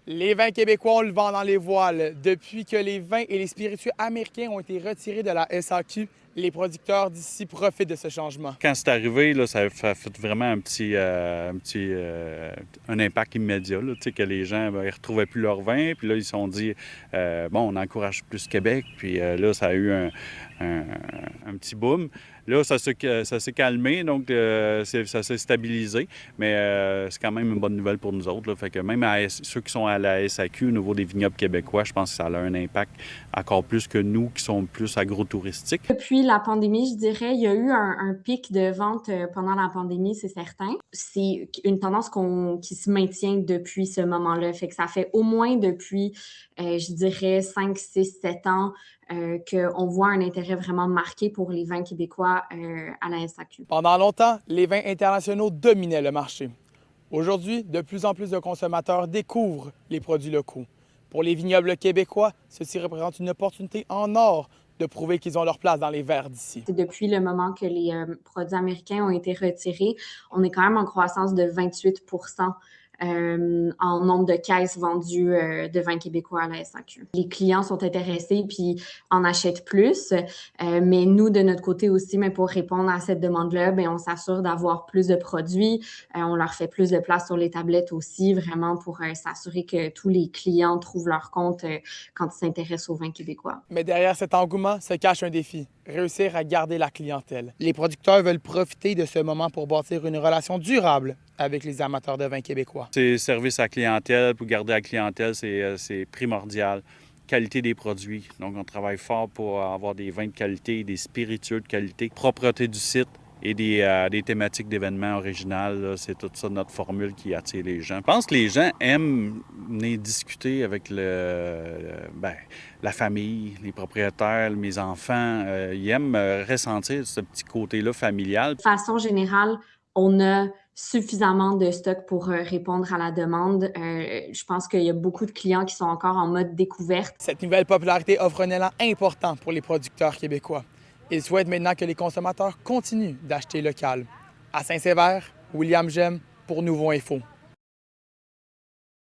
Les vins québécois, on le vend dans les voiles. Depuis que les vins et les spiritueux américains ont été retirés de la SAQ, les producteurs d'ici profitent de ce changement. Quand c'est arrivé, là, ça a fait vraiment un impact immédiat, là, que les gens ne retrouvaient plus leur vin. Puis là, ils se sont dit, bon, on encourage plus Québec. Puis là, ça a eu un petit boom. Là, ça s'est calmé, donc ça s'est stabilisé. Mais c'est quand même une bonne nouvelle pour nous autres. Là. Fait que même ceux qui sont à la SAQ au niveau des vignobles québécois, je pense que ça a un impact encore plus que nous qui sommes plus agrotouristiques. Depuis la pandémie, je dirais, il y a eu un pic de vente pendant la pandémie, c'est certain. C'est une tendance qui se maintient depuis ce moment-là. Fait que ça fait au moins depuis, je dirais, 5, 6, 7 ans qu'on voit un intérêt vraiment marqué pour les vins québécois à la SAQ. Pendant longtemps, les vins internationaux dominaient le marché. Aujourd'hui, de plus en plus de consommateurs découvrent les produits locaux. Pour les vignobles québécois, ceci représente une opportunité en or de prouver qu'ils ont leur place dans les verres d'ici. Depuis le moment que les produits américains ont été retirés, on est quand même en croissance de 28 en nombre de caisses vendues de vins québécois à la SAQ. Les clients sont intéressés puis en achètent plus, mais nous, de notre côté aussi, mais pour répondre à cette demande-là, bien, on s'assure d'avoir plus de produits, on leur fait plus de place sur les tablettes aussi, vraiment pour s'assurer que tous les clients trouvent leur compte quand ils s'intéressent aux vins québécois. Mais derrière cet engouement se cache un défi, réussir à garder la clientèle. Les producteurs veulent profiter de ce moment pour bâtir une relation durable avec les amateurs de vins québécois. C'est service à la clientèle, pour garder la clientèle, c'est primordial. Qualité des produits. Donc, on travaille fort pour avoir des vins de qualité, des spiritueux de qualité, propreté du site et des thématiques d'événements originales. C'est tout ça notre formule qui attire les gens. Je pense que les gens aiment venir discuter avec la famille, les propriétaires, mes enfants. Ils aiment ressentir ce petit côté-là familial. De façon générale, on a suffisamment de stock pour répondre à la demande. Je pense qu'il y a beaucoup de clients qui sont encore en mode découverte. Cette nouvelle popularité offre un élan important pour les producteurs québécois. Ils souhaitent maintenant que les consommateurs continuent d'acheter local. À Saint-Sévère, William Gemme pour Nouveau Info.